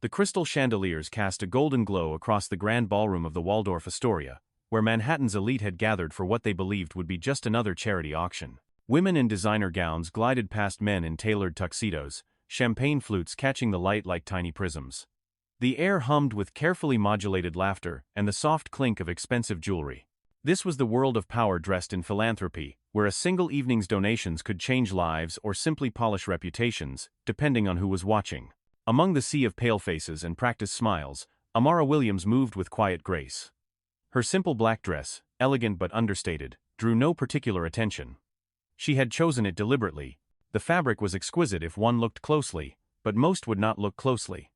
The crystal chandeliers cast a golden glow across the grand ballroom of the Waldorf Astoria, where Manhattan's elite had gathered for what they believed would be just another charity auction. Women in designer gowns glided past men in tailored tuxedos, champagne flutes catching the light like tiny prisms. The air hummed with carefully modulated laughter and the soft clink of expensive jewelry. This was the world of power dressed in philanthropy, where a single evening's donations could change lives or simply polish reputations, depending on who was watching. Among the sea of pale faces and practiced smiles, Amara Williams moved with quiet grace. Her simple black dress, elegant but understated, drew no particular attention. She had chosen it deliberately. The fabric was exquisite if one looked closely, but most would not look closely.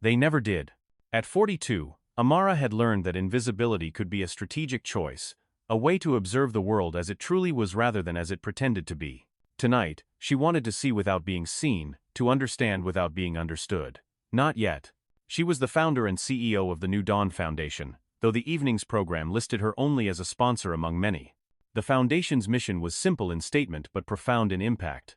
They never did. At 42, Amara had learned that invisibility could be a strategic choice, a way to observe the world as it truly was rather than as it pretended to be. Tonight, she wanted to see without being seen, to understand without being understood. Not yet. She was the founder and CEO of the New Dawn Foundation, though the evening's program listed her only as a sponsor among many. The foundation's mission was simple in statement but profound in impact: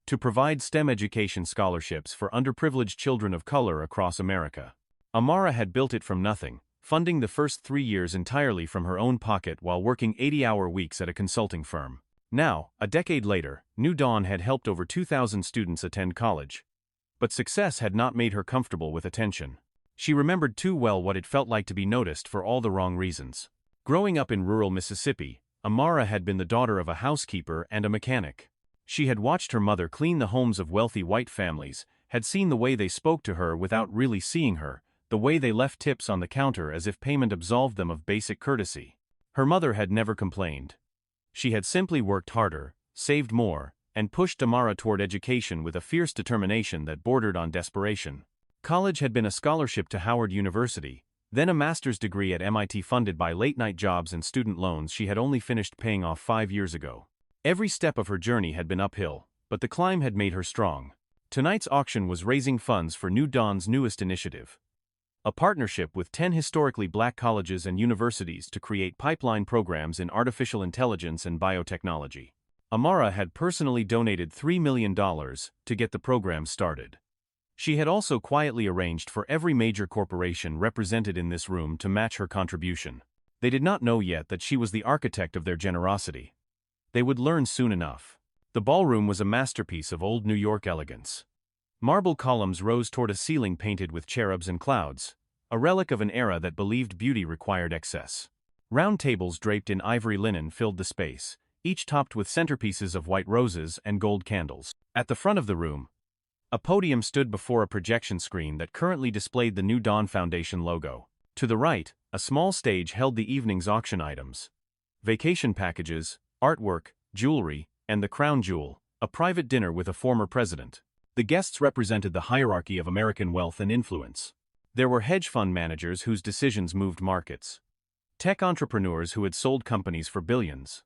to provide STEM education scholarships for underprivileged children of color across America. Amara had built it from nothing, funding the first 3 years entirely from her own pocket while working 80-hour weeks at a consulting firm. Now, a decade later, New Dawn had helped over 2,000 students attend college. But success had not made her comfortable with attention. She remembered too well what it felt like to be noticed for all the wrong reasons. Growing up in rural Mississippi, Amara had been the daughter of a housekeeper and a mechanic. She had watched her mother clean the homes of wealthy white families, had seen the way they spoke to her without really seeing her, the way they left tips on the counter as if payment absolved them of basic courtesy. Her mother had never complained. She had simply worked harder, saved more, and pushed Amara toward education with a fierce determination that bordered on desperation. College had been a scholarship to Howard University, then a master's degree at MIT funded by late-night jobs and student loans she had only finished paying off 5 years ago. Every step of her journey had been uphill, but the climb had made her strong. Tonight's auction was raising funds for New Dawn's newest initiative, a partnership with 10 historically black colleges and universities to create pipeline programs in artificial intelligence and biotechnology. Amara had personally donated $3 million to get the program started. She had also quietly arranged for every major corporation represented in this room to match her contribution. They did not know yet that she was the architect of their generosity. They would learn soon enough. The ballroom was a masterpiece of old New York elegance. Marble columns rose toward a ceiling painted with cherubs and clouds, a relic of an era that believed beauty required excess. Round tables draped in ivory linen filled the space, each topped with centerpieces of white roses and gold candles. At the front of the room, a podium stood before a projection screen that currently displayed the New Dawn Foundation logo. To the right, a small stage held the evening's auction items: vacation packages, artwork, jewelry, and the crown jewel, a private dinner with a former president. The guests represented the hierarchy of American wealth and influence. There were hedge fund managers whose decisions moved markets, tech entrepreneurs who had sold companies for billions,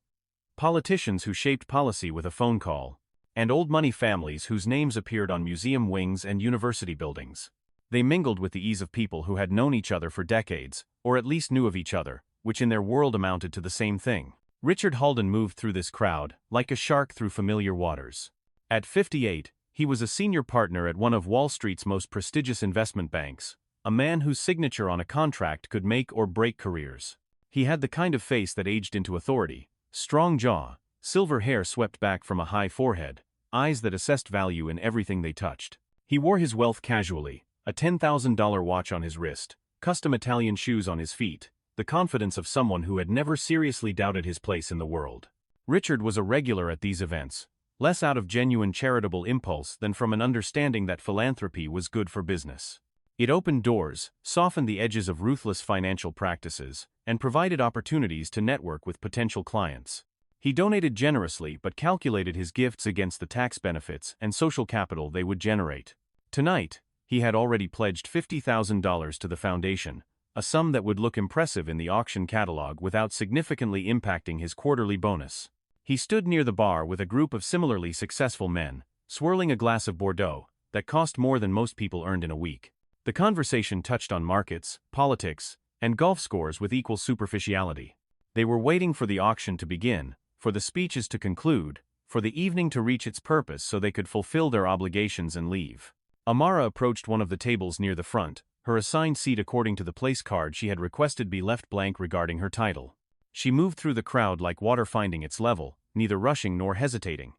politicians who shaped policy with a phone call, and old money families whose names appeared on museum wings and university buildings. They mingled with the ease of people who had known each other for decades, or at least knew of each other, which in their world amounted to the same thing. Richard Halden moved through this crowd, like a shark through familiar waters. At 58, he was a senior partner at one of Wall Street's most prestigious investment banks, a man whose signature on a contract could make or break careers. He had the kind of face that aged into authority: strong jaw, silver hair swept back from a high forehead, eyes that assessed value in everything they touched. He wore his wealth casually, a $10,000 watch on his wrist, custom Italian shoes on his feet, the confidence of someone who had never seriously doubted his place in the world. Richard was a regular at these events, less out of genuine charitable impulse than from an understanding that philanthropy was good for business. It opened doors, softened the edges of ruthless financial practices, and provided opportunities to network with potential clients. He donated generously but calculated his gifts against the tax benefits and social capital they would generate. Tonight, he had already pledged $50,000 to the foundation, a sum that would look impressive in the auction catalog without significantly impacting his quarterly bonus. He stood near the bar with a group of similarly successful men, swirling a glass of Bordeaux that cost more than most people earned in a week. The conversation touched on markets, politics, and golf scores with equal superficiality. They were waiting for the auction to begin, for the speeches to conclude, for the evening to reach its purpose so they could fulfill their obligations and leave. Amara approached one of the tables near the front, her assigned seat according to the place card she had requested be left blank regarding her title. She moved through the crowd like water finding its level, neither rushing nor hesitating.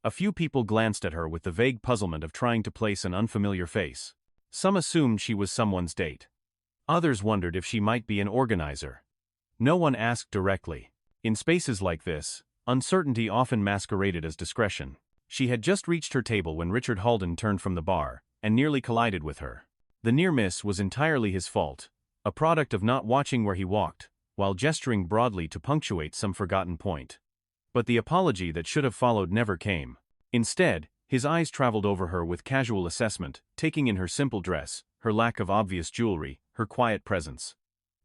A few people glanced at her with the vague puzzlement of trying to place an unfamiliar face. Some assumed she was someone's date. Others wondered if she might be an organizer. No one asked directly. In spaces like this, uncertainty often masqueraded as discretion. She had just reached her table when Richard Halden turned from the bar, and nearly collided with her. The near miss was entirely his fault, a product of not watching where he walked, while gesturing broadly to punctuate some forgotten point. But the apology that should have followed never came. Instead, his eyes traveled over her with casual assessment, taking in her simple dress, her lack of obvious jewelry, her quiet presence.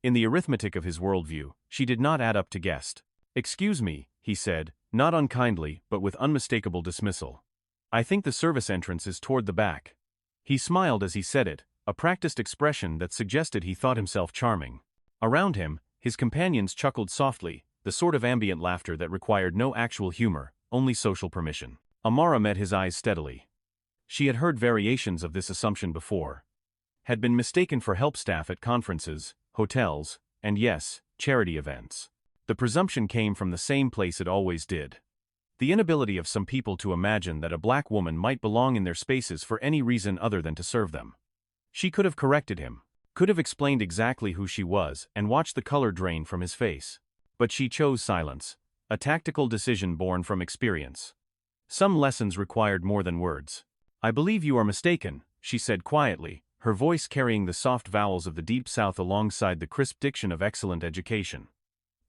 In the arithmetic of his worldview, she did not add up to guest. "Excuse me," he said, not unkindly but with unmistakable dismissal. "I think the service entrance is toward the back." He smiled as he said it, a practiced expression that suggested he thought himself charming. Around him, his companions chuckled softly, the sort of ambient laughter that required no actual humor, only social permission. Amara met his eyes steadily. She had heard variations of this assumption before. Had been mistaken for help staff at conferences, hotels, and yes, charity events. The presumption came from the same place it always did. The inability of some people to imagine that a black woman might belong in their spaces for any reason other than to serve them. She could have corrected him, could have explained exactly who she was and watched the color drain from his face. But she chose silence, a tactical decision born from experience. Some lessons required more than words. "I believe you are mistaken," she said quietly, her voice carrying the soft vowels of the Deep South alongside the crisp diction of excellent education.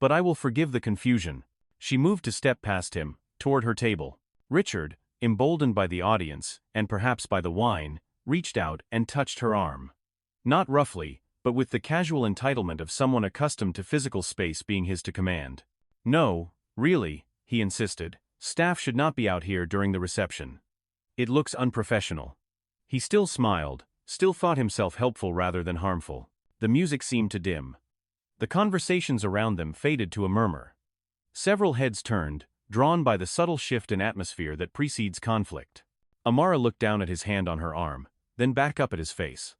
"But I will forgive the confusion." She moved to step past him, toward her table. Richard, emboldened by the audience, and perhaps by the wine, reached out and touched her arm. Not roughly, but with the casual entitlement of someone accustomed to physical space being his to command. "No, really," he insisted, "staff should not be out here during the reception. It looks unprofessional." He still smiled, still thought himself helpful rather than harmful. The music seemed to dim. The conversations around them faded to a murmur. Several heads turned, drawn by the subtle shift in atmosphere that precedes conflict. Amara looked down at his hand on her arm, then back up at his face.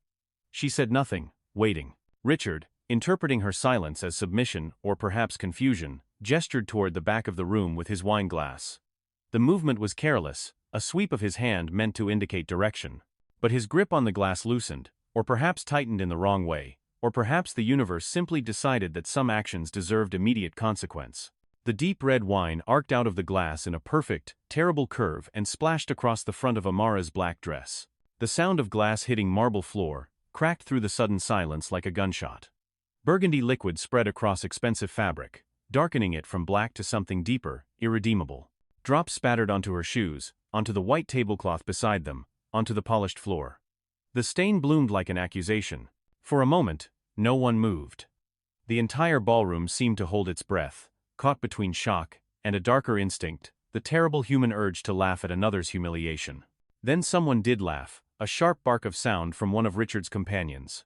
She said nothing, waiting. Richard, interpreting her silence as submission or perhaps confusion, gestured toward the back of the room with his wine glass. The movement was careless, a sweep of his hand meant to indicate direction. But his grip on the glass loosened, or perhaps tightened in the wrong way, or perhaps the universe simply decided that some actions deserved immediate consequence. The deep red wine arced out of the glass in a perfect, terrible curve and splashed across the front of Amara's black dress. The sound of glass hitting marble floor cracked through the sudden silence like a gunshot. Burgundy liquid spread across expensive fabric, darkening it from black to something deeper, irredeemable. Drops spattered onto her shoes, onto the white tablecloth beside them, onto the polished floor. The stain bloomed like an accusation. For a moment, no one moved. The entire ballroom seemed to hold its breath, caught between shock and a darker instinct, the terrible human urge to laugh at another's humiliation. Then someone did laugh, a sharp bark of sound from one of Richard's companions.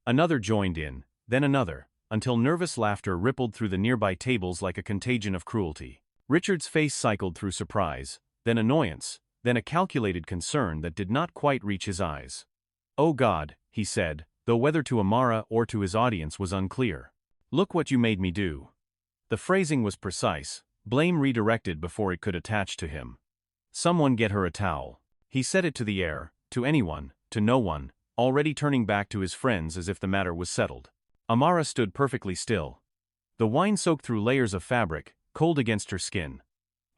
Another joined in, then another, until nervous laughter rippled through the nearby tables like a contagion of cruelty. Richard's face cycled through surprise, then annoyance, then a calculated concern that did not quite reach his eyes. "Oh God," he said, though whether to Amara or to his audience was unclear. "Look what you made me do." The phrasing was precise, blame redirected before it could attach to him. "Someone get her a towel." He said it to the air, to anyone, to no one, already turning back to his friends as if the matter was settled. Amara stood perfectly still. The wine soaked through layers of fabric, cold against her skin.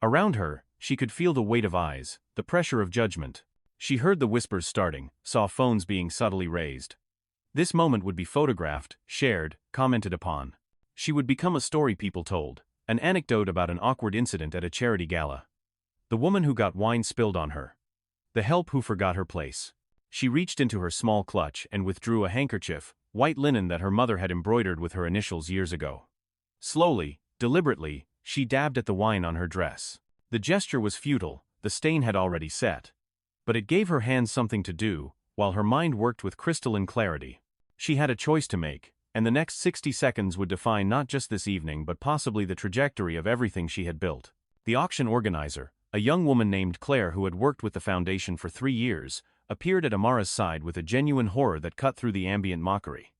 Around her, she could feel the weight of eyes, the pressure of judgment. She heard the whispers starting, saw phones being subtly raised. This moment would be photographed, shared, commented upon. She would become a story people told, an anecdote about an awkward incident at a charity gala. The woman who got wine spilled on her. The help who forgot her place. She reached into her small clutch and withdrew a handkerchief, white linen that her mother had embroidered with her initials years ago. Slowly, deliberately, she dabbed at the wine on her dress. The gesture was futile, the stain had already set. But it gave her hands something to do, while her mind worked with crystalline clarity. She had a choice to make, and the next 60 seconds would define not just this evening but possibly the trajectory of everything she had built. The auction organizer, a young woman named Claire who had worked with the foundation for 3 years, appeared at Amara's side with a genuine horror that cut through the ambient mockery.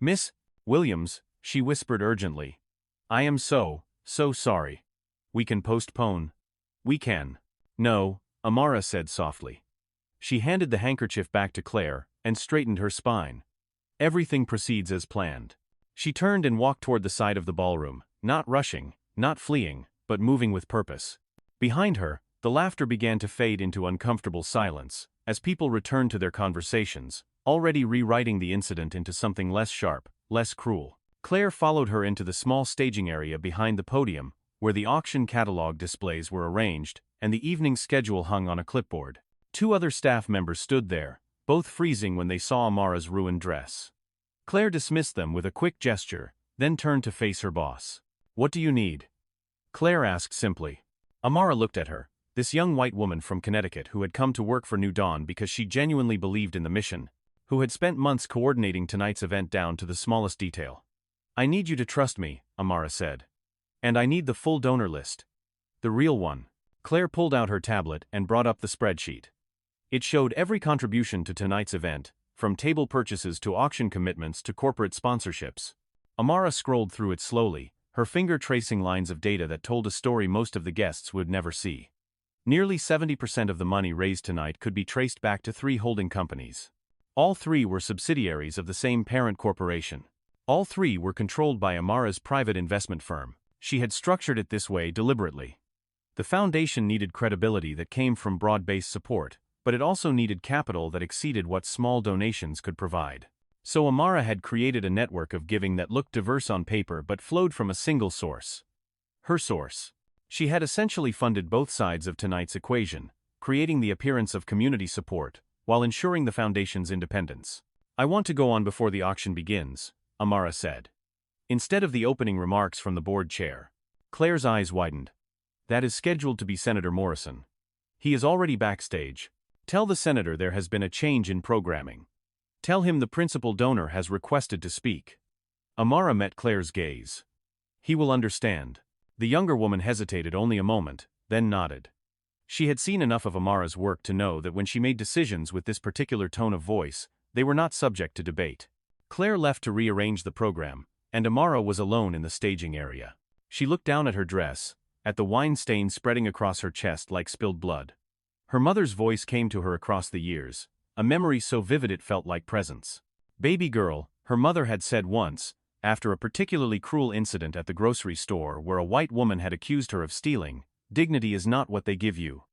"Miss Williams," she whispered urgently. "I am so sorry. We can postpone." "We can." "No," Amara said softly. She handed the handkerchief back to Claire and straightened her spine. "Everything proceeds as planned." She turned and walked toward the side of the ballroom, not rushing, not fleeing, but moving with purpose. Behind her, the laughter began to fade into uncomfortable silence, as people returned to their conversations, already rewriting the incident into something less sharp, less cruel. Claire followed her into the small staging area behind the podium, where the auction catalog displays were arranged, and the evening schedule hung on a clipboard. 2 other staff members stood there, both freezing when they saw Amara's ruined dress. Claire dismissed them with a quick gesture, then turned to face her boss. "What do you need?" Claire asked simply. Amara looked at her, this young white woman from Connecticut who had come to work for New Dawn because she genuinely believed in the mission, who had spent months coordinating tonight's event down to the smallest detail. "I need you to trust me," Amara said. "And I need the full donor list. The real one." Claire pulled out her tablet and brought up the spreadsheet. It showed every contribution to tonight's event, from table purchases to auction commitments to corporate sponsorships. Amara scrolled through it slowly, her finger tracing lines of data that told a story most of the guests would never see. Nearly 70% of the money raised tonight could be traced back to 3 holding companies. All 3 were subsidiaries of the same parent corporation. All 3 were controlled by Amara's private investment firm. She had structured it this way deliberately. The foundation needed credibility that came from broad-based support, but it also needed capital that exceeded what small donations could provide. So Amara had created a network of giving that looked diverse on paper but flowed from a single source. Her source. She had essentially funded both sides of tonight's equation, creating the appearance of community support, while ensuring the foundation's independence. "I want to go on before the auction begins," Amara said. Instead of the opening remarks from the board chair. Claire's eyes widened. "That is scheduled to be Senator Morrison. He is already backstage. Tell the senator there has been a change in programming. Tell him the principal donor has requested to speak." Amara met Claire's gaze. "He will understand." The younger woman hesitated only a moment, then nodded. She had seen enough of Amara's work to know that when she made decisions with this particular tone of voice, they were not subject to debate. Claire left to rearrange the program, and Amara was alone in the staging area. She looked down at her dress, at the wine stain spreading across her chest like spilled blood. Her mother's voice came to her across the years, a memory so vivid it felt like presence. "Baby girl," her mother had said once, after a particularly cruel incident at the grocery store where a white woman had accused her of stealing, "Dignity is not what they give you.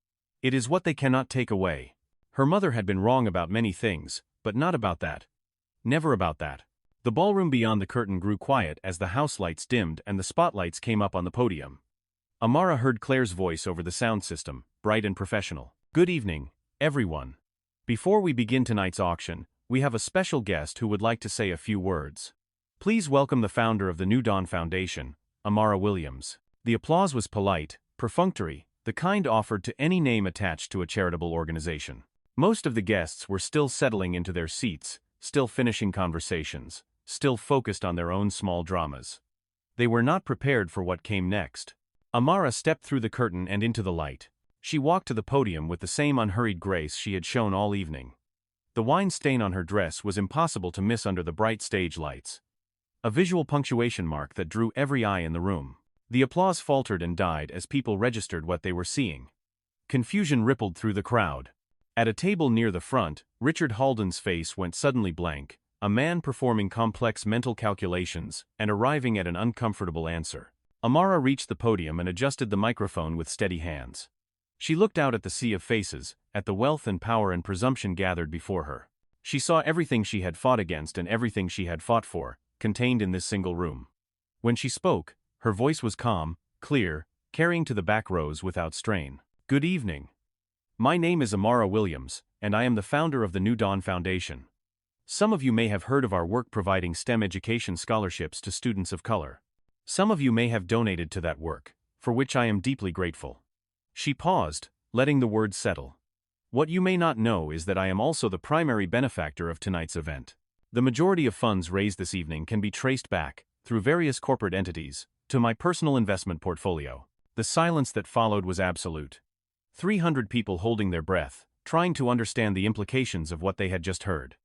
It is what they cannot take away." Her mother had been wrong about many things, but not about that. Never about that. The ballroom beyond the curtain grew quiet as the house lights dimmed and the spotlights came up on the podium. Amara heard Claire's voice over the sound system, bright and professional. "Good evening, everyone. Before we begin tonight's auction, we have a special guest who would like to say a few words. Please welcome the founder of the New Dawn Foundation, Amara Williams." The applause was polite, perfunctory, the kind offered to any name attached to a charitable organization. Most of the guests were still settling into their seats, still finishing conversations, still focused on their own small dramas. They were not prepared for what came next. Amara stepped through the curtain and into the light. She walked to the podium with the same unhurried grace she had shown all evening. The wine stain on her dress was impossible to miss under the bright stage lights. A visual punctuation mark that drew every eye in the room. The applause faltered and died as people registered what they were seeing. Confusion rippled through the crowd. At a table near the front, Richard Halden's face went suddenly blank, a man performing complex mental calculations and arriving at an uncomfortable answer. Amara reached the podium and adjusted the microphone with steady hands. She looked out at the sea of faces, at the wealth and power and presumption gathered before her. She saw everything she had fought against and everything she had fought for, contained in this single room. When she spoke, her voice was calm, clear, carrying to the back rows without strain. "Good evening. My name is Amara Williams, and I am the founder of the New Dawn Foundation. Some of you may have heard of our work providing STEM education scholarships to students of color. Some of you may have donated to that work, for which I am deeply grateful." She paused, letting the words settle. "What you may not know is that I am also the primary benefactor of tonight's event. The majority of funds raised this evening can be traced back, through various corporate entities, to my personal investment portfolio." The silence that followed was absolute. 300 people holding their breath, trying to understand the implications of what they had just heard.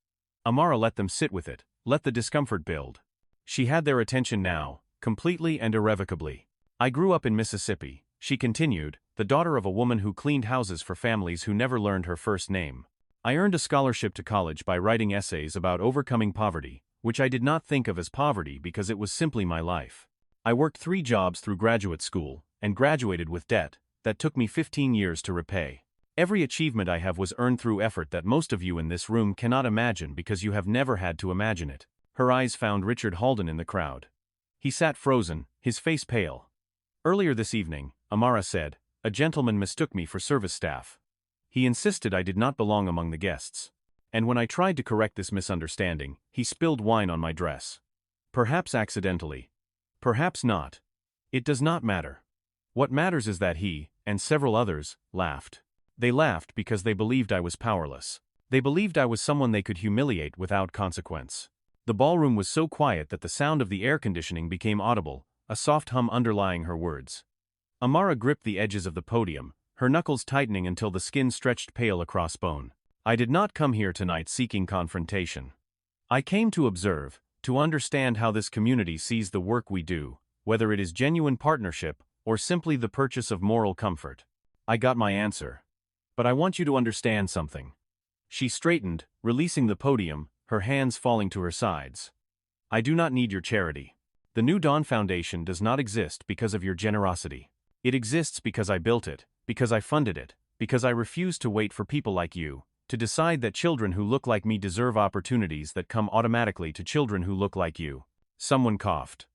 Amara let them sit with it, let the discomfort build. She had their attention now, completely and irrevocably. I grew up in Mississippi, she continued, the daughter of a woman who cleaned houses for families who never learned her first name. I earned a scholarship to college by writing essays about overcoming poverty, which I did not think of as poverty because it was simply my life. I worked 3 jobs through graduate school, and graduated with debt that took me 15 years to repay. Every achievement I have was earned through effort that most of you in this room cannot imagine because you have never had to imagine it. Her eyes found Richard Halden in the crowd. He sat frozen, his face pale. Earlier this evening, Amara said, a gentleman mistook me for service staff. He insisted I did not belong among the guests. And when I tried to correct this misunderstanding, he spilled wine on my dress. Perhaps accidentally. Perhaps not. It does not matter. What matters is that he, and several others, laughed. They laughed because they believed I was powerless. They believed I was someone they could humiliate without consequence. The ballroom was so quiet that the sound of the air conditioning became audible, a soft hum underlying her words. Amara gripped the edges of the podium, her knuckles tightening until the skin stretched pale across bone. I did not come here tonight seeking confrontation. I came to observe, to understand how this community sees the work we do, whether it is genuine partnership or simply the purchase of moral comfort. I got my answer. But I want you to understand something. She straightened, releasing the podium, her hands falling to her sides. I do not need your charity. The New Dawn Foundation does not exist because of your generosity. It exists because I built it, because I funded it, because I refuse to wait for people like you to decide that children who look like me deserve opportunities that come automatically to children who look like you. Someone coughed.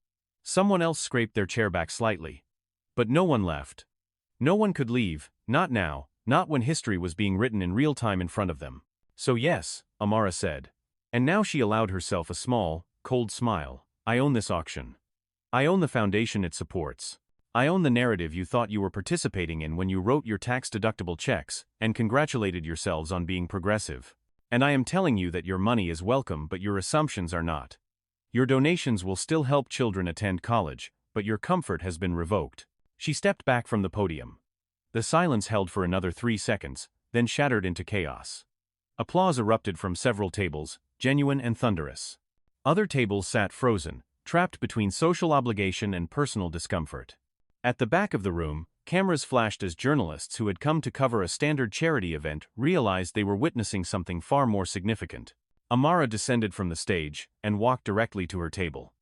Someone else scraped their chair back slightly. But no one left. No one could leave, not now, not when history was being written in real time in front of them. So yes, Amara said. And now she allowed herself a small, cold smile. I own this auction. I own the foundation it supports. I own the narrative you thought you were participating in when you wrote your tax-deductible checks and congratulated yourselves on being progressive. And I am telling you that your money is welcome but your assumptions are not. Your donations will still help children attend college, but your comfort has been revoked. She stepped back from the podium. The silence held for another 3 seconds, then shattered into chaos. Applause erupted from several tables, genuine and thunderous. Other tables sat frozen, trapped between social obligation and personal discomfort. At the back of the room, cameras flashed as journalists who had come to cover a standard charity event realized they were witnessing something far more significant. Amara descended from the stage and walked directly to her table.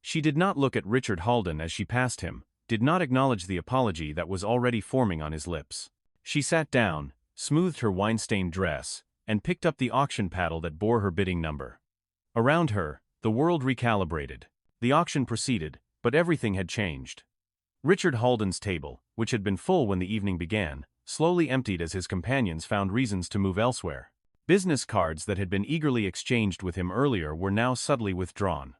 She did not look at Richard Halden as she passed him, did not acknowledge the apology that was already forming on his lips. She sat down, smoothed her wine-stained dress, and picked up the auction paddle that bore her bidding number. Around her, the world recalibrated. The auction proceeded, but everything had changed. Richard Halden's table, which had been full when the evening began, slowly emptied as his companions found reasons to move elsewhere. Business cards that had been eagerly exchanged with him earlier were now subtly withdrawn.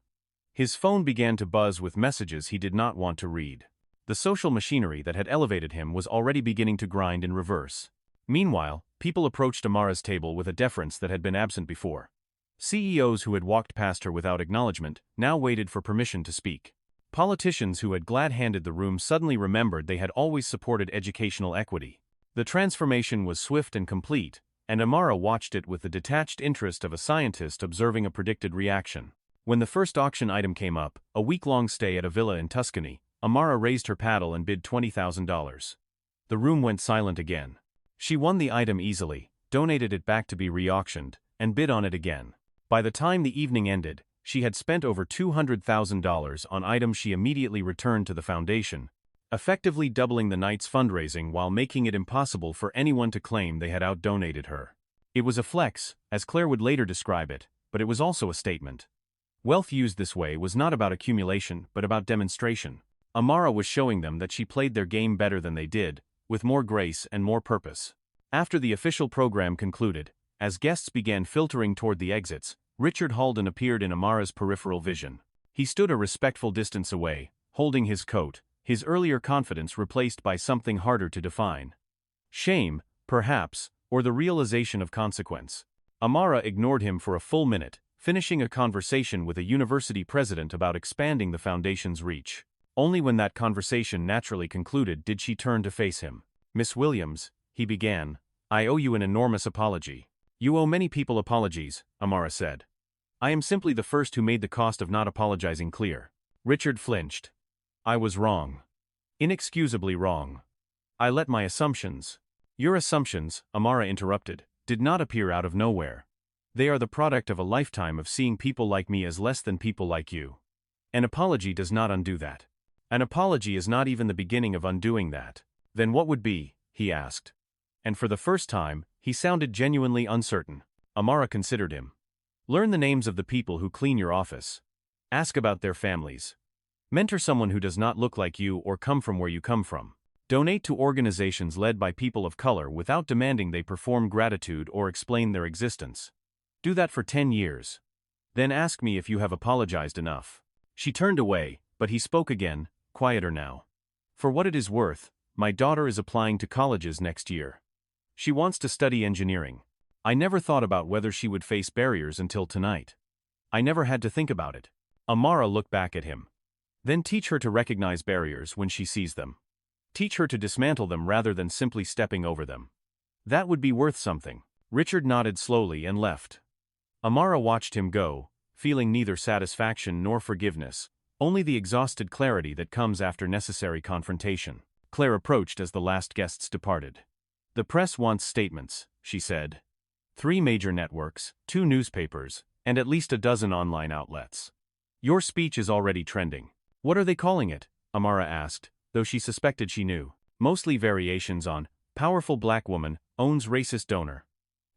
His phone began to buzz with messages he did not want to read. The social machinery that had elevated him was already beginning to grind in reverse. Meanwhile, people approached Amara's table with a deference that had been absent before. CEOs who had walked past her without acknowledgement now waited for permission to speak. Politicians who had glad-handed the room suddenly remembered they had always supported educational equity. The transformation was swift and complete, and Amara watched it with the detached interest of a scientist observing a predicted reaction. When the first auction item came up, a week-long stay at a villa in Tuscany, Amara raised her paddle and bid $20,000. The room went silent again. She won the item easily, donated it back to be re-auctioned, and bid on it again. By the time the evening ended, she had spent over $200,000 on items she immediately returned to the foundation, effectively doubling the night's fundraising while making it impossible for anyone to claim they had out-donated her. It was a flex, as Claire would later describe it, but it was also a statement. Wealth used this way was not about accumulation but about demonstration. Amara was showing them that she played their game better than they did, with more grace and more purpose. After the official program concluded, as guests began filtering toward the exits, Richard Halden appeared in Amara's peripheral vision. He stood a respectful distance away, holding his coat, his earlier confidence replaced by something harder to define. Shame, perhaps, or the realization of consequence. Amara ignored him for a full minute, finishing a conversation with a university president about expanding the foundation's reach. Only when that conversation naturally concluded did she turn to face him. "Miss Williams," he began, I owe you an enormous apology. You owe many people apologies, Amara said. I am simply the first who made the cost of not apologizing clear. Richard flinched. I was wrong. Inexcusably wrong. I let my assumptions. Your assumptions, Amara interrupted, did not appear out of nowhere. They are the product of a lifetime of seeing people like me as less than people like you. An apology does not undo that. An apology is not even the beginning of undoing that. Then what would be? He asked. And for the first time, he sounded genuinely uncertain. Amara considered him. Learn the names of the people who clean your office. Ask about their families. Mentor someone who does not look like you or come from where you come from. Donate to organizations led by people of color without demanding they perform gratitude or explain their existence. Do that for 10 years. Then ask me if you have apologized enough. She turned away, but he spoke again, quieter now. For what it is worth, my daughter is applying to colleges next year. She wants to study engineering. I never thought about whether she would face barriers until tonight. I never had to think about it. Amara looked back at him. Then teach her to recognize barriers when she sees them. Teach her to dismantle them rather than simply stepping over them. That would be worth something. Richard nodded slowly and left. Amara watched him go, feeling neither satisfaction nor forgiveness, only the exhausted clarity that comes after necessary confrontation. Claire approached as the last guests departed. The press wants statements, she said. 3 major networks, 2 newspapers, and at least a dozen online outlets. Your speech is already trending. What are they calling it? Amara asked, though she suspected she knew. Mostly variations on, powerful black woman, owns racist donor.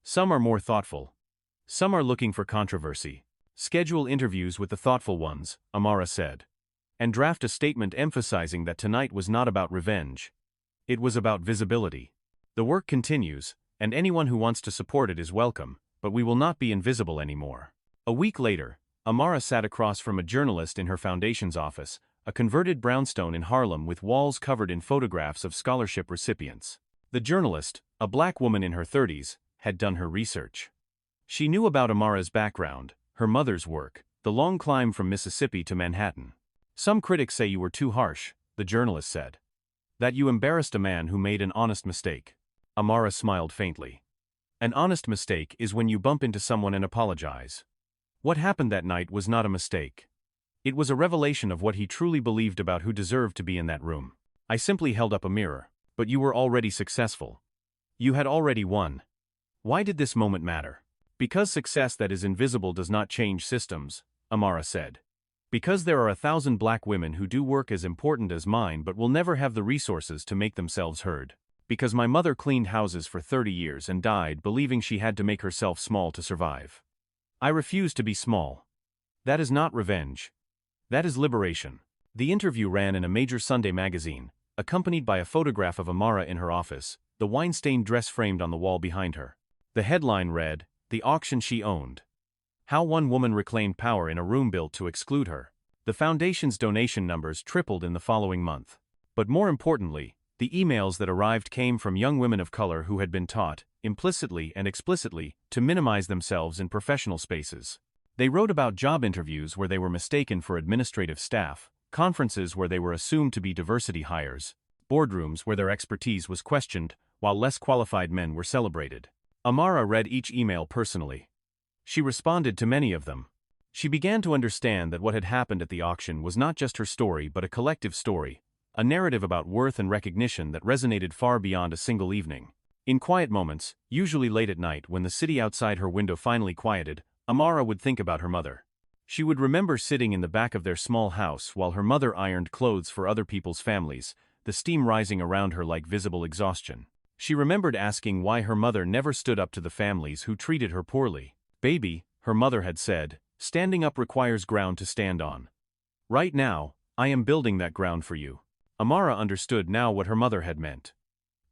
Some are more thoughtful. Some are looking for controversy. Schedule interviews with the thoughtful ones, Amara said. And draft a statement emphasizing that tonight was not about revenge. It was about visibility. The work continues, and anyone who wants to support it is welcome, but we will not be invisible anymore. A week later, Amara sat across from a journalist in her foundation's office, a converted brownstone in Harlem with walls covered in photographs of scholarship recipients. The journalist, a black woman in her 30s, had done her research. She knew about Amara's background, her mother's work, the long climb from Mississippi to Manhattan. Some critics say you were too harsh, the journalist said. That you embarrassed a man who made an honest mistake. Amara smiled faintly. An honest mistake is when you bump into someone and apologize. What happened that night was not a mistake. It was a revelation of what he truly believed about who deserved to be in that room. I simply held up a mirror. But you were already successful. You had already won. Why did this moment matter? Because success that is invisible does not change systems, Amara said. Because there are 1,000 black women who do work as important as mine but will never have the resources to make themselves heard. Because my mother cleaned houses for 30 years and died believing she had to make herself small to survive. I refuse to be small. That is not revenge. That is liberation. The interview ran in a major Sunday magazine, accompanied by a photograph of Amara in her office, the wine-stained dress framed on the wall behind her. The headline read, "The Auction She Owned. How One Woman Reclaimed Power in a Room Built to Exclude Her." The foundation's donation numbers tripled in the following month. But more importantly, the emails that arrived came from young women of color who had been taught, implicitly and explicitly, to minimize themselves in professional spaces. They wrote about job interviews where they were mistaken for administrative staff, conferences where they were assumed to be diversity hires, boardrooms where their expertise was questioned, while less qualified men were celebrated. Amara read each email personally. She responded to many of them. She began to understand that what had happened at the auction was not just her story but a collective story, a narrative about worth and recognition that resonated far beyond a single evening. In quiet moments, usually late at night when the city outside her window finally quieted, Amara would think about her mother. She would remember sitting in the back of their small house while her mother ironed clothes for other people's families, the steam rising around her like visible exhaustion. She remembered asking why her mother never stood up to the families who treated her poorly. "Baby," her mother had said, "standing up requires ground to stand on. Right now, I am building that ground for you." Amara understood now what her mother had meant.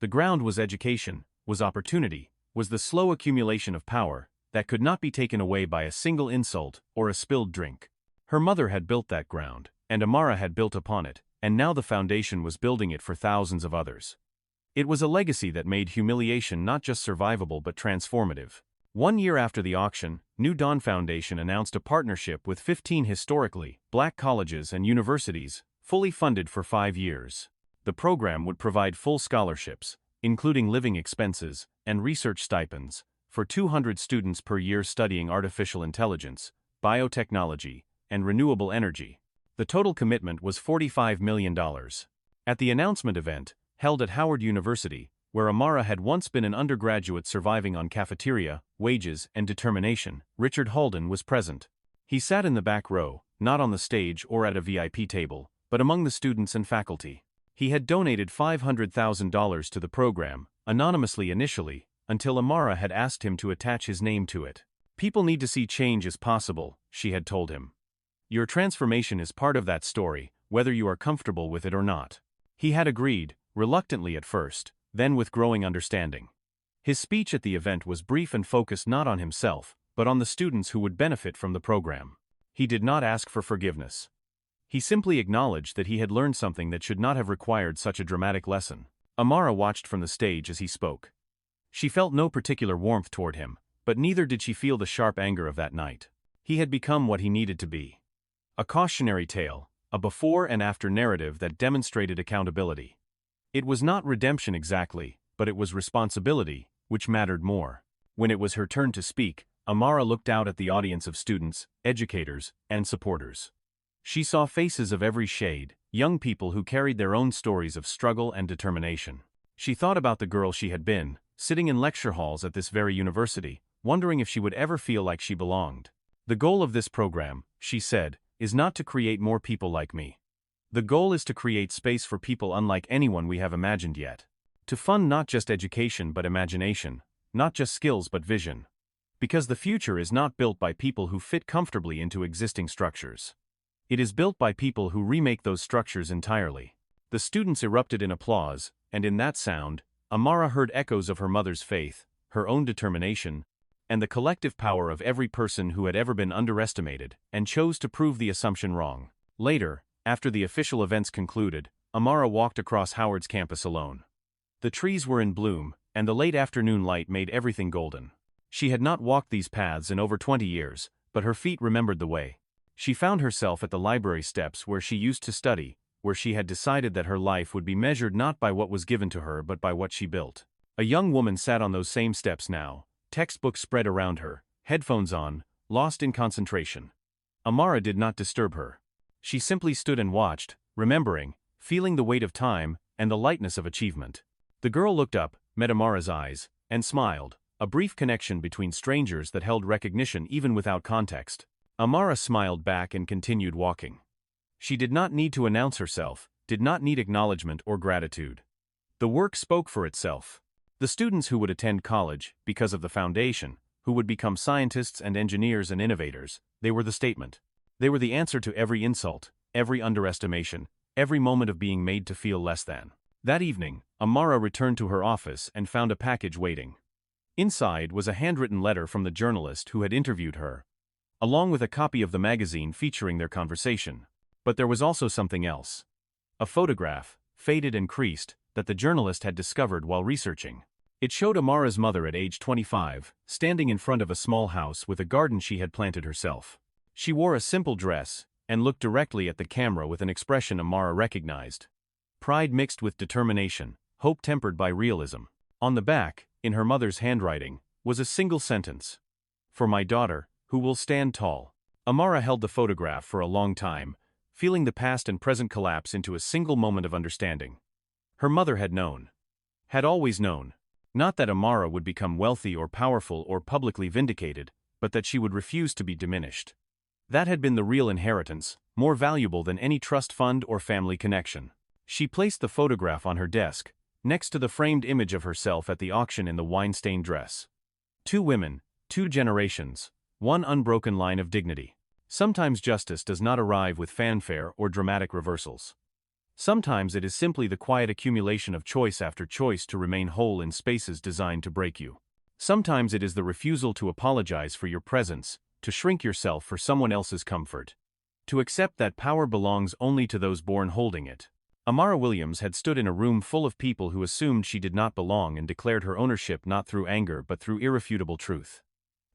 The ground was education, was opportunity, was the slow accumulation of power that could not be taken away by a single insult or a spilled drink. Her mother had built that ground, and Amara had built upon it, and now the foundation was building it for thousands of others. It was a legacy that made humiliation not just survivable but transformative. 1 year after the auction, New Dawn Foundation announced a partnership with 15 historically black colleges and universities, fully funded for 5 years. The program would provide full scholarships, including living expenses, and research stipends for 200 students per year studying artificial intelligence, biotechnology, and renewable energy. The total commitment was $45 million. At the announcement event, held at Howard University, where Amara had once been an undergraduate surviving on cafeteria, wages, and determination, Richard Halden was present. He sat in the back row, not on the stage or at a VIP table, but among the students and faculty. He had donated $500,000 to the program, anonymously initially, until Amara had asked him to attach his name to it. "People need to see change is possible," she had told him. "Your transformation is part of that story, whether you are comfortable with it or not." He had agreed, reluctantly at first, then with growing understanding. His speech at the event was brief and focused not on himself, but on the students who would benefit from the program. He did not ask for forgiveness. He simply acknowledged that he had learned something that should not have required such a dramatic lesson. Amara watched from the stage as he spoke. She felt no particular warmth toward him, but neither did she feel the sharp anger of that night. He had become what he needed to be. A cautionary tale, a before and after narrative that demonstrated accountability. It was not redemption exactly, but it was responsibility, which mattered more. When it was her turn to speak, Amara looked out at the audience of students, educators, and supporters. She saw faces of every shade, young people who carried their own stories of struggle and determination. She thought about the girl she had been, sitting in lecture halls at this very university, wondering if she would ever feel like she belonged. "The goal of this program," she said, "is not to create more people like me. The goal is to create space for people unlike anyone we have imagined yet. To fund not just education but imagination, not just skills but vision. Because the future is not built by people who fit comfortably into existing structures. It is built by people who remake those structures entirely." The students erupted in applause, and in that sound, Amara heard echoes of her mother's faith, her own determination, and the collective power of every person who had ever been underestimated and chose to prove the assumption wrong. Later, after the official events concluded, Amara walked across Howard's campus alone. The trees were in bloom, and the late afternoon light made everything golden. She had not walked these paths in over 20 years, but her feet remembered the way. She found herself at the library steps where she used to study, where she had decided that her life would be measured not by what was given to her but by what she built. A young woman sat on those same steps now, textbooks spread around her, headphones on, lost in concentration. Amara did not disturb her. She simply stood and watched, remembering, feeling the weight of time and the lightness of achievement. The girl looked up, met Amara's eyes, and smiled, a brief connection between strangers that held recognition even without context. Amara smiled back and continued walking. She did not need to announce herself, did not need acknowledgement or gratitude. The work spoke for itself. The students who would attend college, because of the foundation, who would become scientists and engineers and innovators, they were the statement. They were the answer to every insult, every underestimation, every moment of being made to feel less than. That evening, Amara returned to her office and found a package waiting. Inside was a handwritten letter from the journalist who had interviewed her, along with a copy of the magazine featuring their conversation. But there was also something else. A photograph, faded and creased, that the journalist had discovered while researching. It showed Amara's mother at age 25, standing in front of a small house with a garden she had planted herself. She wore a simple dress, and looked directly at the camera with an expression Amara recognized. Pride mixed with determination, hope tempered by realism. On the back, in her mother's handwriting, was a single sentence. "For my daughter, who will stand tall." Amara held the photograph for a long time, feeling the past and present collapse into a single moment of understanding. Her mother had known. Had always known. Not that Amara would become wealthy or powerful or publicly vindicated, but that she would refuse to be diminished. That had been the real inheritance, more valuable than any trust fund or family connection. She placed the photograph on her desk, next to the framed image of herself at the auction in the wine-stained dress. Two women, two generations, one unbroken line of dignity. Sometimes justice does not arrive with fanfare or dramatic reversals. Sometimes it is simply the quiet accumulation of choice after choice to remain whole in spaces designed to break you. Sometimes it is the refusal to apologize for your presence, to shrink yourself for someone else's comfort. To accept that power belongs only to those born holding it. Amara Williams had stood in a room full of people who assumed she did not belong and declared her ownership not through anger but through irrefutable truth.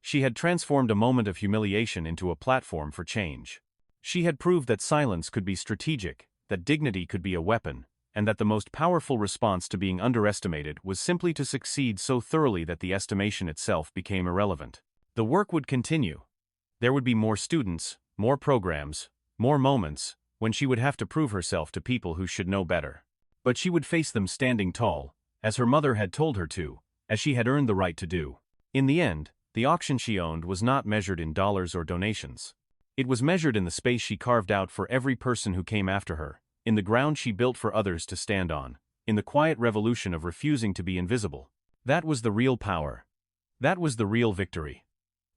She had transformed a moment of humiliation into a platform for change. She had proved that silence could be strategic, that dignity could be a weapon, and that the most powerful response to being underestimated was simply to succeed so thoroughly that the estimation itself became irrelevant. The work would continue. There would be more students, more programs, more moments, when she would have to prove herself to people who should know better. But she would face them standing tall, as her mother had told her to, as she had earned the right to do. In the end, the auction she owned was not measured in dollars or donations. It was measured in the space she carved out for every person who came after her, in the ground she built for others to stand on, in the quiet revolution of refusing to be invisible. That was the real power. That was the real victory.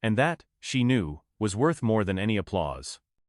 And that, she knew, was worth more than any applause.